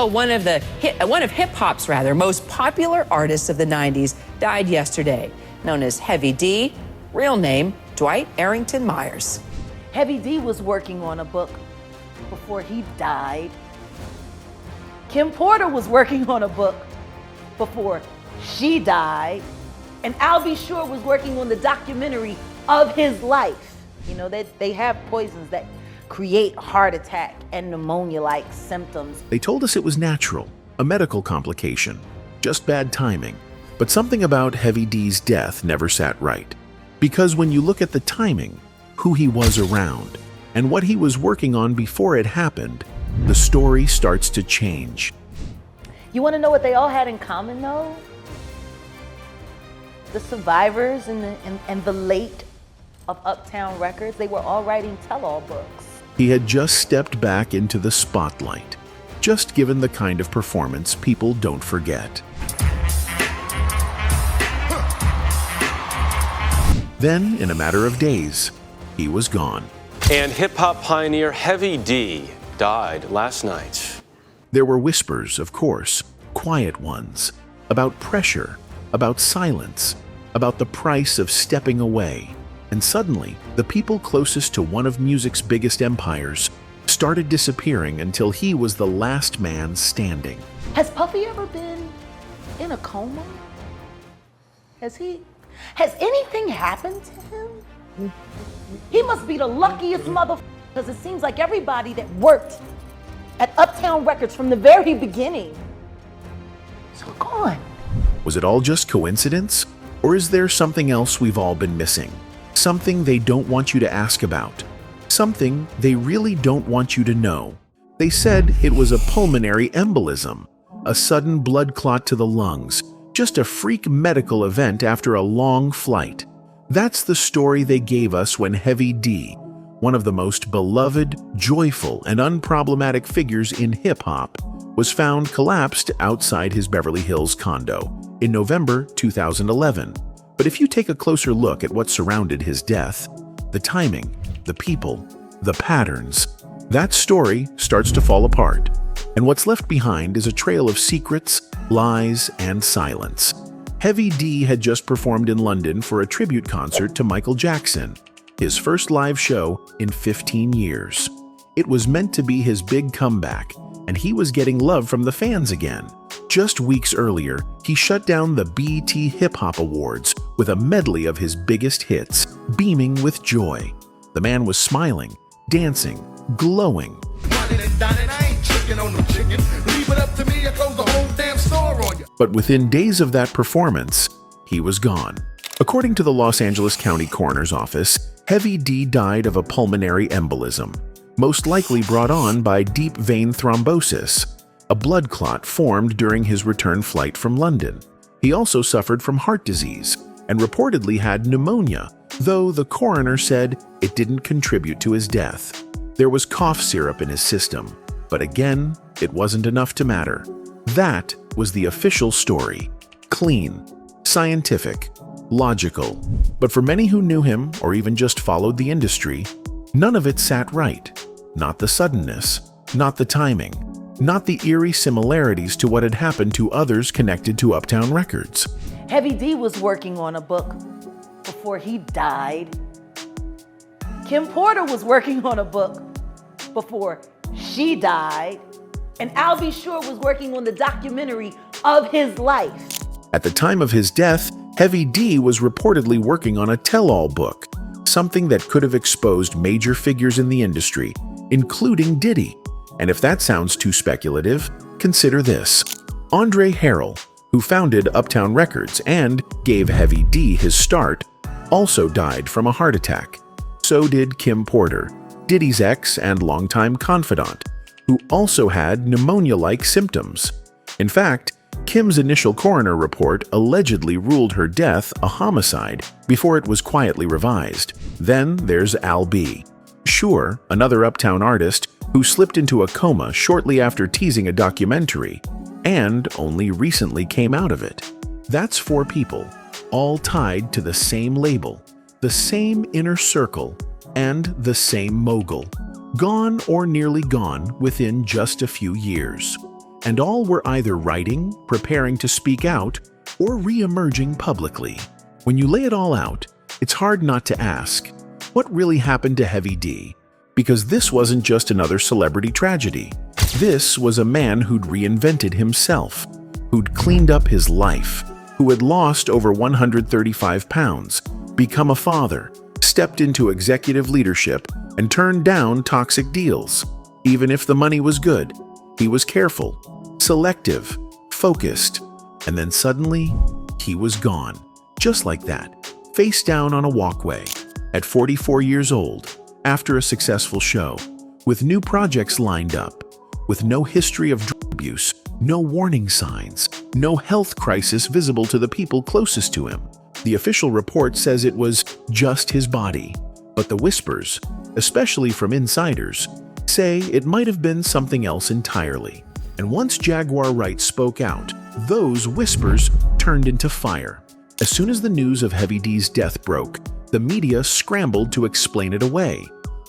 Well, one of hip-hop's most popular artists of the 90s died yesterday, known as Heavy D, real name Dwight Arrington Myers. Heavy D was working on a book before he died. Kim Porter was working on a book before she died. And Albie Shore was working on the documentary of his life. You know, they have poisons that create heart attack and pneumonia-like symptoms. They told us it was natural, a medical complication, just bad timing. But something about Heavy D's death never sat right. Because when you look at the timing, who he was around, and what he was working on before it happened, the story starts to change. You want to know what they all had in common, though? The survivors and the late of Uptown Records, they were all writing tell-all books. He had just stepped back into the spotlight, just given the kind of performance people don't forget. Then, in a matter of days, he was gone. And hip-hop pioneer Heavy D died last night. There were whispers, of course, quiet ones, about pressure, about silence, about the price of stepping away. And suddenly, the people closest to one of music's biggest empires started disappearing until he was the last man standing. Has Puffy ever been in a coma? Has anything happened to him? He must be the luckiest motherfucker, because it seems like everybody that worked at Uptown Records from the very beginning is all gone. Was it all just coincidence? Or is there something else we've all been missing? Something they don't want you to ask about. Something they really don't want you to know. They said it was a pulmonary embolism, a sudden blood clot to the lungs, just a freak medical event after a long flight. That's the story they gave us when Heavy D, one of the most beloved, joyful, and unproblematic figures in hip-hop, was found collapsed outside his Beverly Hills condo in November 2011. But if you take a closer look at what surrounded his death, the timing, the people, the patterns, that story starts to fall apart. And what's left behind is a trail of secrets, lies, and silence. Heavy D had just performed in London for a tribute concert to Michael Jackson, his first live show in 15 years. It was meant to be his big comeback, and he was getting love from the fans again. Just weeks earlier, he shut down the BET Hip Hop Awards with a medley of his biggest hits, beaming with joy. The man was smiling, dancing, glowing. But within days of that performance, he was gone. According to the Los Angeles County Coroner's Office, Heavy D died of a pulmonary embolism, most likely brought on by deep vein thrombosis, a blood clot formed during his return flight from London. He also suffered from heart disease and reportedly had pneumonia, though the coroner said it didn't contribute to his death. There was cough syrup in his system, but again, it wasn't enough to matter. That was the official story. Clean, scientific, logical. But for many who knew him or even just followed the industry, none of it sat right. Not the suddenness, not the timing, not the eerie similarities to what had happened to others connected to Uptown Records. Heavy D was working on a book before he died. Kim Porter was working on a book before she died. And Albie Shore was working on the documentary of his life. At the time of his death, Heavy D was reportedly working on a tell-all book, something that could have exposed major figures in the industry, including Diddy. And if that sounds too speculative, consider this. Andre Harrell, who founded Uptown Records and gave Heavy D his start, also died from a heart attack. So did Kim Porter, Diddy's ex and longtime confidant, who also had pneumonia-like symptoms. In fact, Kim's initial coroner report allegedly ruled her death a homicide before it was quietly revised. Then there's Al B. Sure, another Uptown artist who slipped into a coma shortly after teasing a documentary and only recently came out of it. That's 4 people, all tied to the same label, the same inner circle, and the same mogul, gone or nearly gone within just a few years. and all were either writing, preparing to speak out, or re-emerging publicly. When you lay it all out, it's hard not to ask, what really happened to Heavy D? Because this wasn't just another celebrity tragedy. This was a man who'd reinvented himself, who'd cleaned up his life, who had lost over 135 pounds, become a father, stepped into executive leadership, and turned down toxic deals. Even if the money was good, he was careful, selective, focused, and then suddenly, he was gone. Just like that, face down on a walkway, at 44 years old, after a successful show, with new projects lined up, with no history of drug abuse, no warning signs, no health crisis visible to the people closest to him. The official report says it was just his body, but the whispers, especially from insiders, say it might have been something else entirely. And once Jaguar Wright spoke out, those whispers turned into fire. As soon as the news of Heavy D's death broke, the media scrambled to explain it away.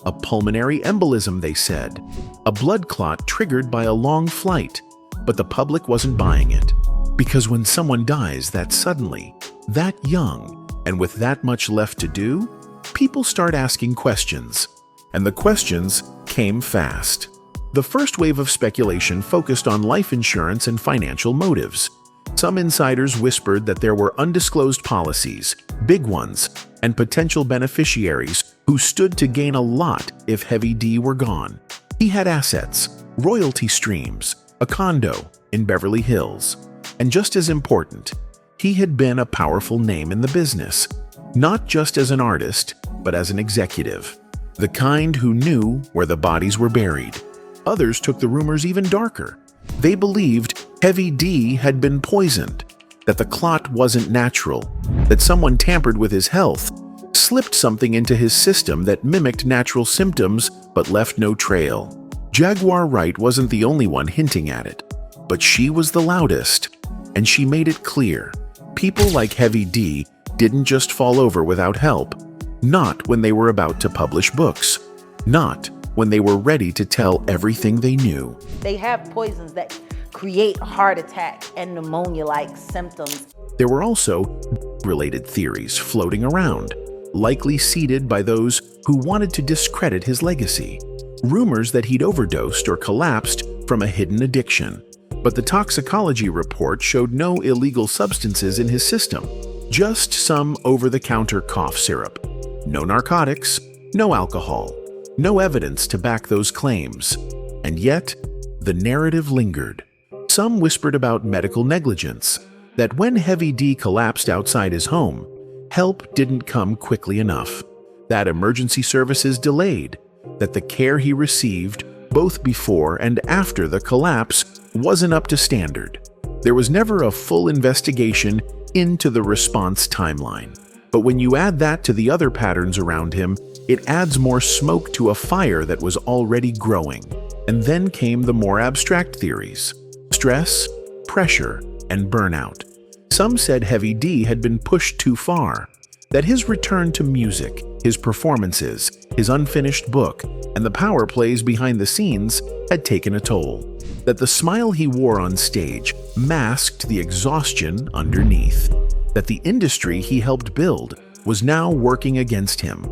A pulmonary embolism, they said. A blood clot triggered by a long flight. But the public wasn't buying it. Because when someone dies that suddenly, that young, and with that much left to do, people start asking questions. And the questions came fast. The first wave of speculation focused on life insurance and financial motives. Some insiders whispered that there were undisclosed policies, big ones, and potential beneficiaries who stood to gain a lot if Heavy D were gone. He had assets, royalty streams, a condo in Beverly Hills, and just as important, he had been a powerful name in the business, not just as an artist, but as an executive, the kind who knew where the bodies were buried. Others took the rumors even darker. They believed Heavy D had been poisoned, that the clot wasn't natural, that someone tampered with his health, slipped something into his system that mimicked natural symptoms but left no trail. Jaguar Wright wasn't the only one hinting at it, but she was the loudest, and she made it clear. People like Heavy D didn't just fall over without help, not when they were about to publish books, not when they were ready to tell everything they knew. They have poisons that create heart attack and pneumonia-like symptoms. There were also related theories floating around, likely seeded by those who wanted to discredit his legacy. Rumors that he'd overdosed or collapsed from a hidden addiction. But the toxicology report showed no illegal substances in his system, just some over-the-counter cough syrup. No narcotics, no alcohol, no evidence to back those claims. And yet, the narrative lingered. Some whispered about medical negligence, that when Heavy D collapsed outside his home, help didn't come quickly enough, that emergency services delayed, that the care he received, both before and after the collapse, wasn't up to standard. There was never a full investigation into the response timeline. But when you add that to the other patterns around him, it adds more smoke to a fire that was already growing. And then came the more abstract theories: stress, pressure, and burnout. Some said Heavy D had been pushed too far, that his return to music, his performances, his unfinished book, and the power plays behind the scenes had taken a toll, that the smile he wore on stage masked the exhaustion underneath, that the industry he helped build was now working against him.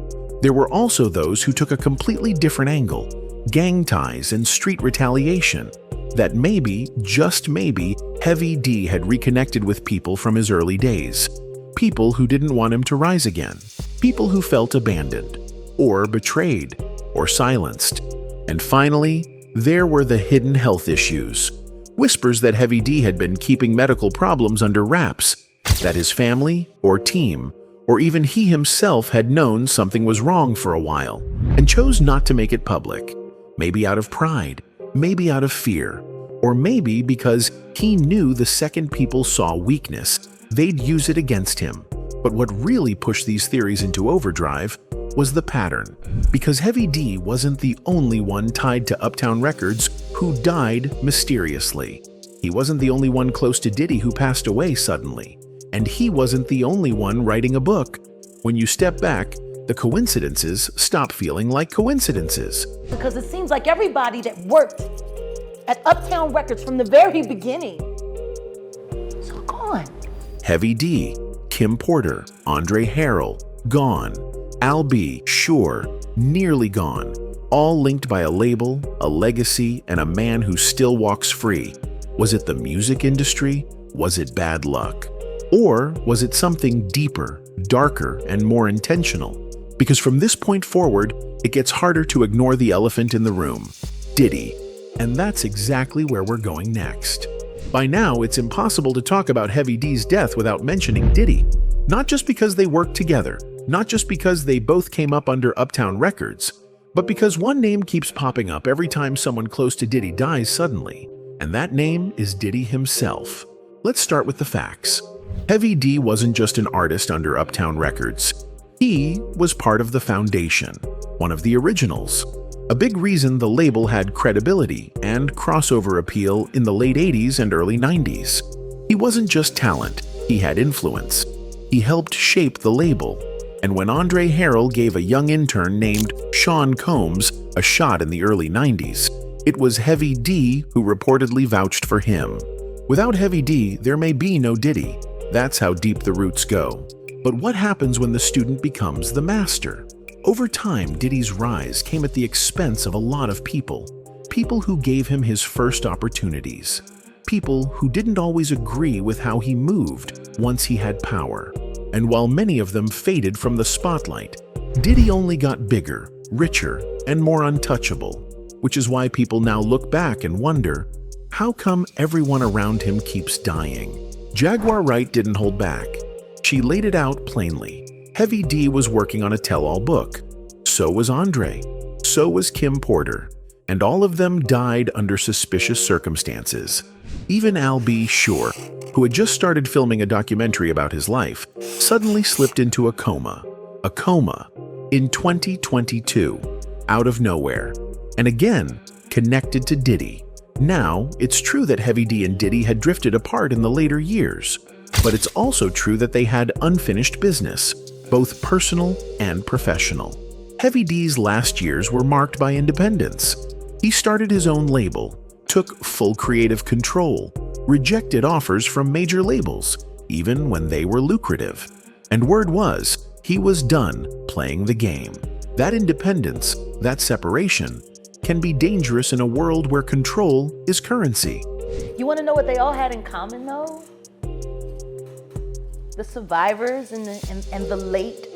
There were also those who took a completely different angle: gang ties and street retaliation, that maybe, just maybe, Heavy D had reconnected with people from his early days. People who didn't want him to rise again. People who felt abandoned, or betrayed, or silenced. And finally, there were the hidden health issues. Whispers that Heavy D had been keeping medical problems under wraps, that his family, or team, or even he himself had known something was wrong for a while, and chose not to make it public. Maybe out of pride, maybe out of fear, or maybe because he knew the second people saw weakness, they'd use it against him. But what really pushed these theories into overdrive was the pattern, because Heavy D wasn't the only one tied to Uptown Records who died mysteriously. He wasn't the only one close to Diddy who passed away suddenly, and he wasn't the only one writing a book. When you step back, the coincidences stop feeling like coincidences. Because it seems like everybody that worked at Uptown Records from the very beginning. So gone. Heavy D, Kim Porter, Andre Harrell, gone. Al B, sure, nearly gone. All linked by a label, a legacy, and a man who still walks free. Was it the music industry? Was it bad luck? Or was it something deeper, darker, and more intentional? Because from this point forward, it gets harder to ignore the elephant in the room, Diddy. And that's exactly where we're going next. By now, it's impossible to talk about Heavy D's death without mentioning Diddy. Not just because they worked together, not just because they both came up under Uptown Records, but because one name keeps popping up every time someone close to Diddy dies suddenly, and that name is Diddy himself. Let's start with the facts. Heavy D wasn't just an artist under Uptown Records. He was part of the foundation, one of the originals. A big reason the label had credibility and crossover appeal in the late 80s and early 90s. He wasn't just talent, he had influence. He helped shape the label. And when Andre Harrell gave a young intern named Sean Combs a shot in the early 90s, it was Heavy D who reportedly vouched for him. Without Heavy D, there may be no Diddy. That's how deep the roots go. But what happens when the student becomes the master? Over time, Diddy's rise came at the expense of a lot of people. People who gave him his first opportunities. People who didn't always agree with how he moved once he had power. And while many of them faded from the spotlight, Diddy only got bigger, richer, and more untouchable. Which is why people now look back and wonder, how come everyone around him keeps dying? Jaguar Wright didn't hold back. She laid it out plainly. Heavy D was working on a tell-all book. So was Andre. So was Kim Porter. And all of them died under suspicious circumstances. Even Al B. Sure, who had just started filming a documentary about his life, suddenly slipped into a coma. A coma. In 2022. Out of nowhere. And again, connected to Diddy. Now, it's true that Heavy D and Diddy had drifted apart in the later years, but it's also true that they had unfinished business, both personal and professional. Heavy D's last years were marked by independence. He started his own label, took full creative control, rejected offers from major labels, even when they were lucrative. And word was, he was done playing the game. That independence, that separation, can be dangerous in a world where control is currency. You want to know what they all had in common, though? The survivors and the late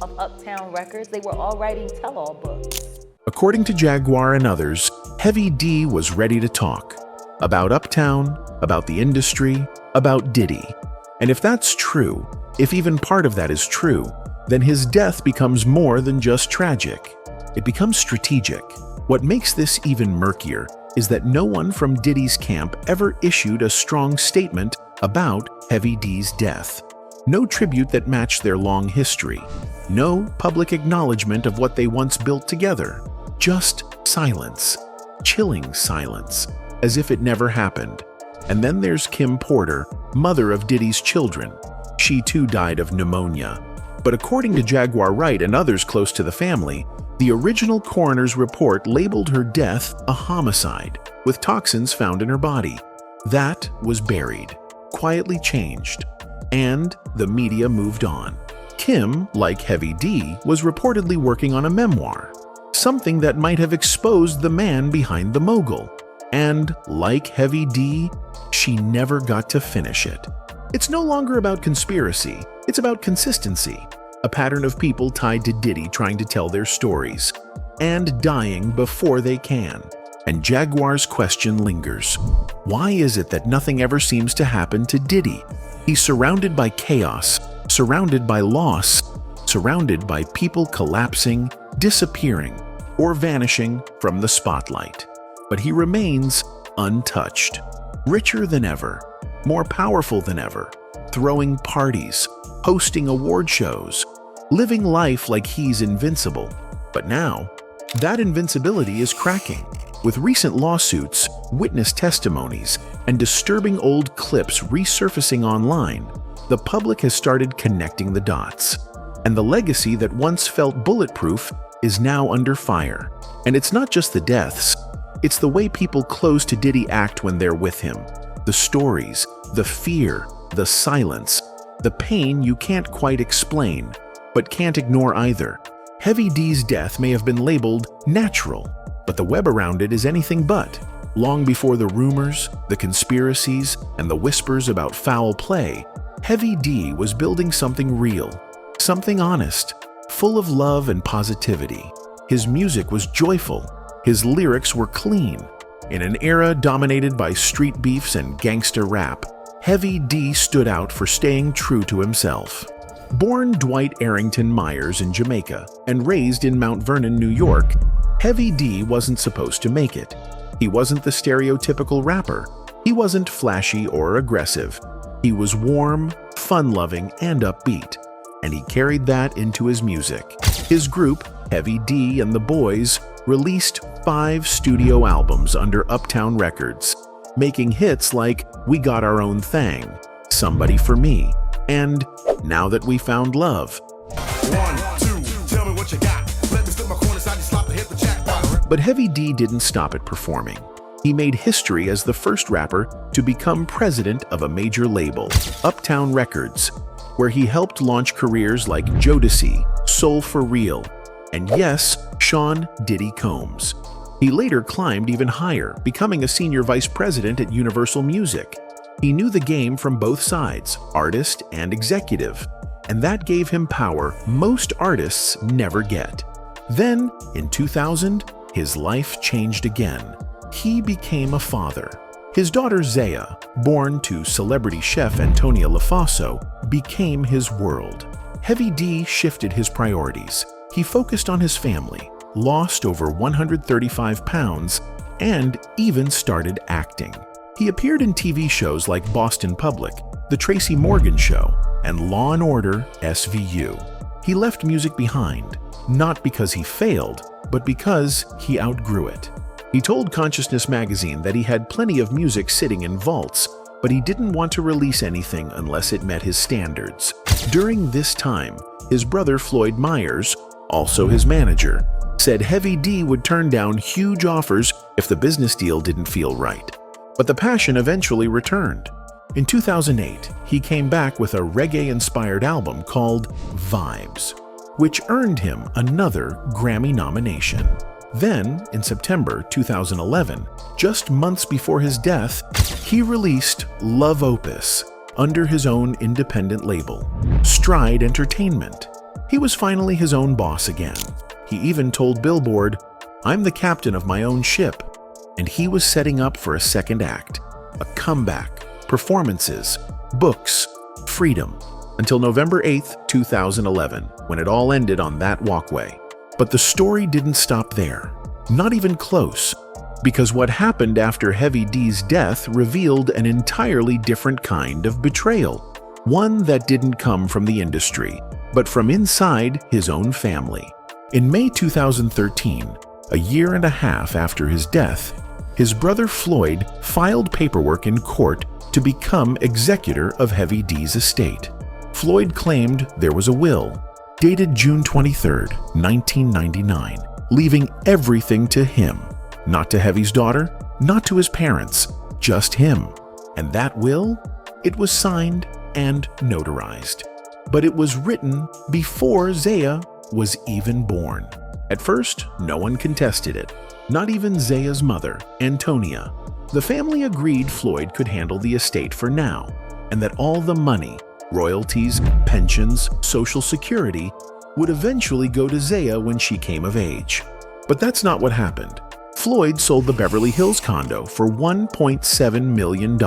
of Uptown Records, they were all writing tell-all books. According to Jaguar and others, Heavy D was ready to talk about Uptown, about the industry, about Diddy. And if that's true, if even part of that is true, then his death becomes more than just tragic. It becomes strategic. What makes this even murkier is that no one from Diddy's camp ever issued a strong statement about Heavy D's death. No tribute that matched their long history. No public acknowledgement of what they once built together. Just silence. Chilling silence. As if it never happened. And then there's Kim Porter, mother of Diddy's children. She too died of pneumonia. But according to Jaguar Wright and others close to the family, the original coroner's report labeled her death a homicide, with toxins found in her body. That was buried, quietly changed, and the media moved on. Kim, like Heavy D, was reportedly working on a memoir, something that might have exposed the man behind the mogul. And, like Heavy D, she never got to finish it. It's no longer about conspiracy, it's about consistency. A pattern of people tied to Diddy trying to tell their stories, and dying before they can. And Jaguar's question lingers. Why is it that nothing ever seems to happen to Diddy? He's surrounded by chaos, surrounded by loss, surrounded by people collapsing, disappearing, or vanishing from the spotlight. But he remains untouched, richer than ever, more powerful than ever, throwing parties, hosting award shows, living life like he's invincible. But now, that invincibility is cracking. With recent lawsuits, witness testimonies, and disturbing old clips resurfacing online, the public has started connecting the dots. And the legacy that once felt bulletproof is now under fire. And it's not just the deaths. It's the way people close to Diddy act when they're with him. The stories, the fear, the silence, the pain you can't quite explain, but can't ignore either. Heavy D's death may have been labeled natural, but the web around it is anything but. Long before the rumors, the conspiracies, and the whispers about foul play, Heavy D was building something real, something honest, full of love and positivity. His music was joyful. His lyrics were clean. In an era dominated by street beefs and gangster rap, Heavy D stood out for staying true to himself. Born Dwight Arrington Myers in Jamaica and raised in Mount Vernon, New York, Heavy D wasn't supposed to make it. He wasn't the stereotypical rapper. He wasn't flashy or aggressive. He was warm, fun-loving, and upbeat, and he carried that into his music. His group, Heavy D and the Boys, released 5 studio albums under Uptown Records, making hits like We Got Our Own Thing, Somebody for Me, and Now That We Found Love. 1, 2, tell me what you got. Let me slip my corner side, you slap to hit the jackpot. But Heavy D didn't stop at performing. He made history as the first rapper to become president of a major label, Uptown Records, where he helped launch careers like Jodeci, Soul for Real, and yes, Sean Diddy Combs. He later climbed even higher, becoming a senior vice president at Universal Music. He knew the game from both sides, artist and executive, and that gave him power most artists never get. Then, in 2000, his life changed again. He became a father. His daughter Zaya, born to celebrity chef Antonia LaFaso, became his world. Heavy D shifted his priorities. He focused on his family, lost over 135 pounds, and even started acting. He appeared in TV shows like Boston Public, The Tracy Morgan Show, and Law & Order SVU. He left music behind, not because he failed, but because he outgrew it. He told Consciousness magazine that he had plenty of music sitting in vaults, but he didn't want to release anything unless it met his standards. During this time, his brother Floyd Myers, also his manager, said Heavy D would turn down huge offers if the business deal didn't feel right. But the passion eventually returned. In 2008, he came back with a reggae-inspired album called Vibes, which earned him another Grammy nomination. Then, in September 2011, just months before his death, he released Love Opus under his own independent label, Stride Entertainment. He was finally his own boss again. He even told Billboard, "I'm the captain of my own ship," and he was setting up for a second act, a comeback, performances, books, freedom, until November 8th, 2011, when it all ended on that walkway. But the story didn't stop there, not even close, because what happened after Heavy D's death revealed an entirely different kind of betrayal, one that didn't come from the industry, but from inside his own family. In May 2013, a year and a half after his death, his brother Floyd filed paperwork in court to become executor of Heavy D's estate. Floyd claimed there was a will, dated June 23, 1999, leaving everything to him. Not to Heavy's daughter, not to his parents, just him. And that will? It was signed and notarized. But it was written before Zaya was even born. At first, no one contested it, not even Zaya's mother, Antonia. The family agreed Floyd could handle the estate for now, and that all the money, royalties, pensions, Social Security, would eventually go to Zaya when she came of age. But that's not what happened. Floyd sold the Beverly Hills condo for $1.7 million.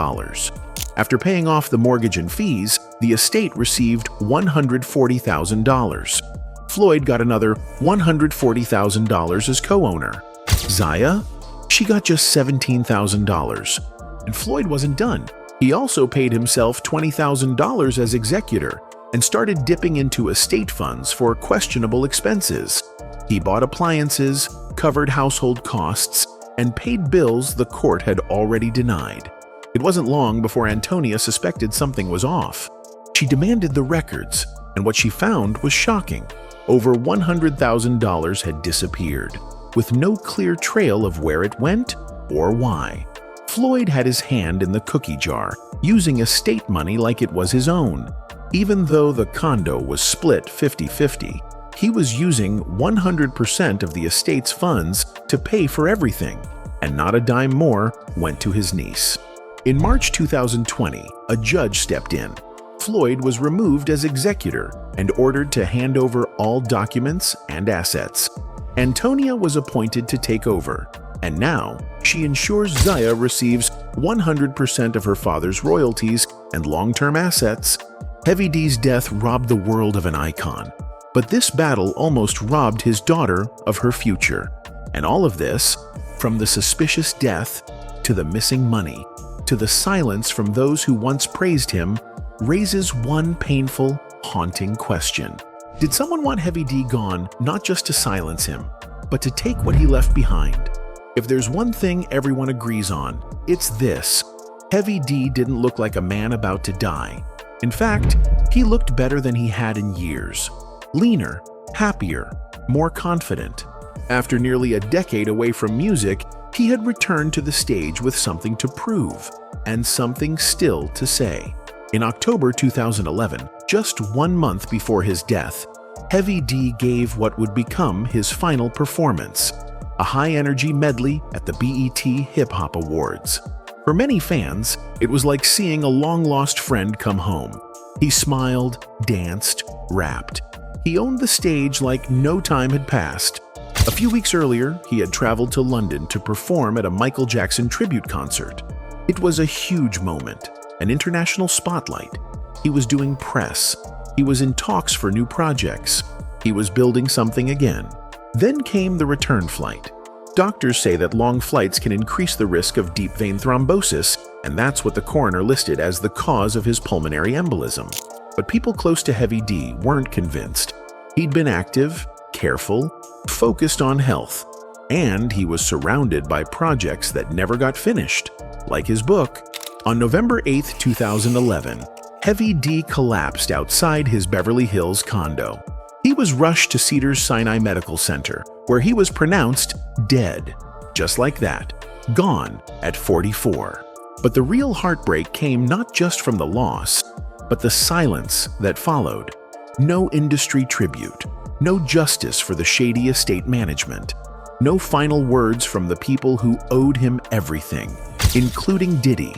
After paying off the mortgage and fees, the estate received $140,000. Floyd got another $140,000 as co-owner. Zaya? She got just $17,000. And Floyd wasn't done. He also paid himself $20,000 as executor and started dipping into estate funds for questionable expenses. He bought appliances, covered household costs, and paid bills the court had already denied. It wasn't long before Antonia suspected something was off. She demanded the records, and what she found was shocking. Over $100,000 had disappeared. with no clear trail of where it went or why. Floyd had his hand in the cookie jar, using estate money like it was his own. Even though the condo was split 50-50, he was using 100% of the estate's funds to pay for everything, and not a dime more went to his niece. In March 2020, a judge stepped in. Floyd was removed as executor and ordered to hand over all documents and assets. Antonia was appointed to take over, and now she ensures Zaya receives 100% of her father's royalties and long-term assets. Heavy D's death robbed the world of an icon, but this battle almost robbed his daughter of her future. And all of this, from the suspicious death to the missing money to the silence from those who once praised him, raises one painful, haunting question. Did someone want Heavy D gone not just to silence him, but to take what he left behind? If there's one thing everyone agrees on, it's this. Heavy D didn't look like a man about to die. In fact, he looked better than he had in years. Leaner, happier, more confident. After nearly a decade away from music, he had returned to the stage with something to prove, and something still to say. In October 2011, just 1 month before his death, Heavy D gave what would become his final performance, a high-energy medley at the BET Hip Hop Awards. For many fans, it was like seeing a long-lost friend come home. He smiled, danced, rapped. He owned the stage like no time had passed. A few weeks earlier, he had traveled to London to perform at a Michael Jackson tribute concert. It was a huge moment, an international spotlight. He was doing press. He was in talks for new projects. He was building something again. Then came the return flight. Doctors say that long flights can increase the risk of deep vein thrombosis, and that's what the coroner listed as the cause of his pulmonary embolism. But people close to Heavy D weren't convinced. He'd been active, careful, focused on health, and he was surrounded by projects that never got finished, like his book. On November 8, 2011, Heavy D collapsed outside his Beverly Hills condo. He was rushed to Cedars-Sinai Medical Center, where he was pronounced dead, just like that, gone at 44. But the real heartbreak came not just from the loss, but the silence that followed. No industry tribute, no justice for the shady estate management, no final words from the people who owed him everything, including Diddy.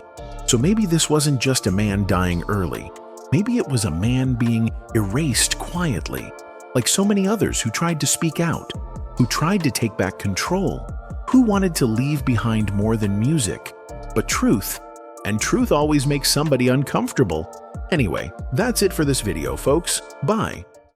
So maybe this wasn't just a man dying early. Maybe it was a man being erased quietly, like so many others who tried to speak out, who tried to take back control, who wanted to leave behind more than music, but truth. And truth always makes somebody uncomfortable. Anyway, that's it for this video, folks. Bye.